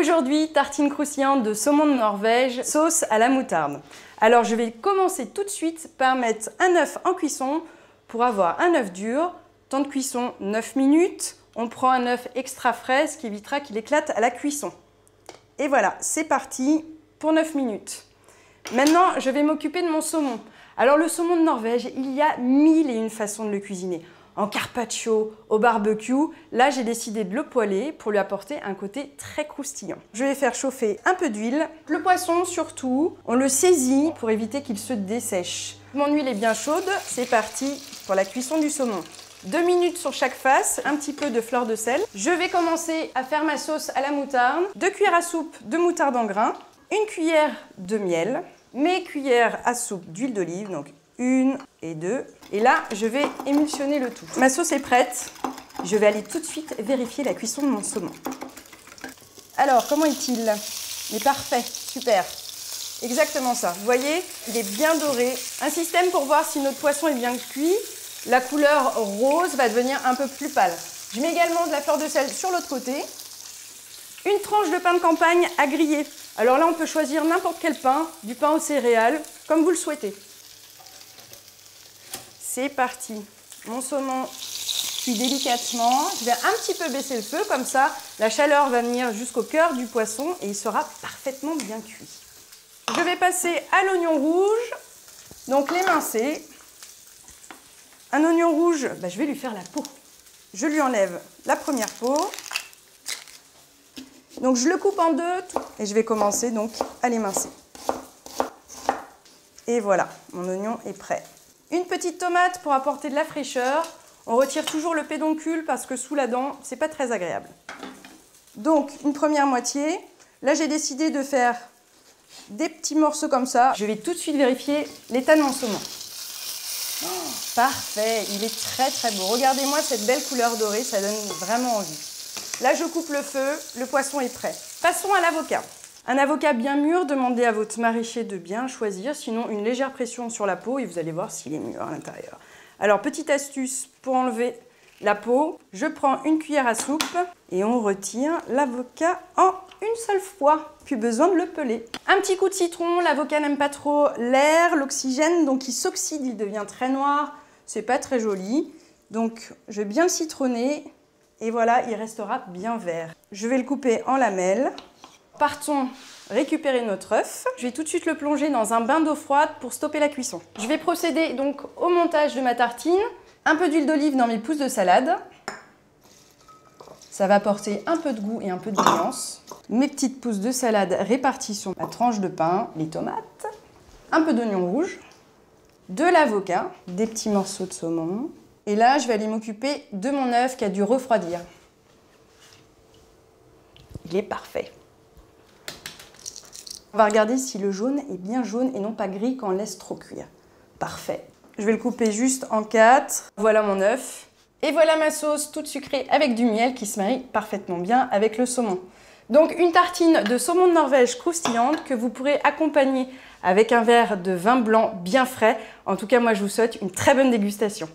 Aujourd'hui, tartine croustillante de saumon de Norvège, sauce à la moutarde. Alors je vais commencer tout de suite par mettre un œuf en cuisson pour avoir un œuf dur. Temps de cuisson 9 minutes. On prend un œuf extra frais, ce qui évitera qu'il éclate à la cuisson. Et voilà, c'est parti pour 9 minutes. Maintenant, je vais m'occuper de mon saumon. Alors le saumon de Norvège, il y a 1001 façons de le cuisiner. En carpaccio, au barbecue, là j'ai décidé de le poêler pour lui apporter un côté très croustillant. Je vais faire chauffer un peu d'huile. Le poisson surtout, on le saisit pour éviter qu'il se dessèche. Mon huile est bien chaude, c'est parti pour la cuisson du saumon. 2 minutes sur chaque face, un petit peu de fleur de sel. Je vais commencer à faire ma sauce à la moutarde. 2 cuillères à soupe de moutarde en grains, 1 cuillère de miel, mes cuillères à soupe d'huile d'olive, donc 1 et 2. Et là, je vais émulsionner le tout. Ma sauce est prête. Je vais aller tout de suite vérifier la cuisson de mon saumon. Alors, comment est-il? Il est parfait, super. Exactement ça. Vous voyez, il est bien doré. Un système pour voir si notre poisson est bien cuit. La couleur rose va devenir un peu plus pâle. Je mets également de la fleur de sel sur l'autre côté. Une tranche de pain de campagne à griller. Alors là, on peut choisir n'importe quel pain, du pain aux céréales, comme vous le souhaitez. C'est parti. Mon saumon cuit délicatement. Je vais un petit peu baisser le feu, comme ça, la chaleur va venir jusqu'au cœur du poisson et il sera parfaitement bien cuit. Je vais passer à l'oignon rouge, donc l'émincer. Un oignon rouge, je vais lui faire la peau. Je lui enlève la première peau. Donc je le coupe en deux et je vais commencer donc à l'émincer. Et voilà, mon oignon est prêt. Une petite tomate pour apporter de la fraîcheur. On retire toujours le pédoncule parce que sous la dent, c'est pas très agréable. Donc une première moitié. Là j'ai décidé de faire des petits morceaux comme ça. Je vais tout de suite vérifier l'état de mon saumon. Oh, parfait, il est très très beau. Regardez-moi cette belle couleur dorée, ça donne vraiment envie. Là, je coupe le feu, le poisson est prêt. Passons à l'avocat. Un avocat bien mûr, demandez à votre maraîcher de bien choisir, sinon une légère pression sur la peau et vous allez voir s'il est mûr à l'intérieur. Alors, petite astuce pour enlever la peau, je prends une cuillère à soupe et on retire l'avocat en une seule fois. Plus besoin de le peler. Un petit coup de citron, l'avocat n'aime pas trop l'air, l'oxygène, donc il s'oxyde, il devient très noir. C'est pas très joli. Donc, je vais bien le citronner. Et voilà, il restera bien vert. Je vais le couper en lamelles. Partons récupérer notre œuf. Je vais tout de suite le plonger dans un bain d'eau froide pour stopper la cuisson. Je vais procéder donc au montage de ma tartine. Un peu d'huile d'olive dans mes pousses de salade. Ça va apporter un peu de goût et un peu de nuance. Mes petites pousses de salade réparties sur ma tranche de pain, les tomates, un peu d'oignon rouge, de l'avocat, des petits morceaux de saumon. Et là, je vais aller m'occuper de mon œuf qui a dû refroidir. Il est parfait. On va regarder si le jaune est bien jaune et non pas gris quand on laisse trop cuire. Parfait. Je vais le couper juste en 4. Voilà mon œuf. Et voilà ma sauce toute sucrée avec du miel qui se marie parfaitement bien avec le saumon. Donc une tartine de saumon de Norvège croustillante que vous pourrez accompagner avec un verre de vin blanc bien frais. En tout cas, moi je vous souhaite une très bonne dégustation.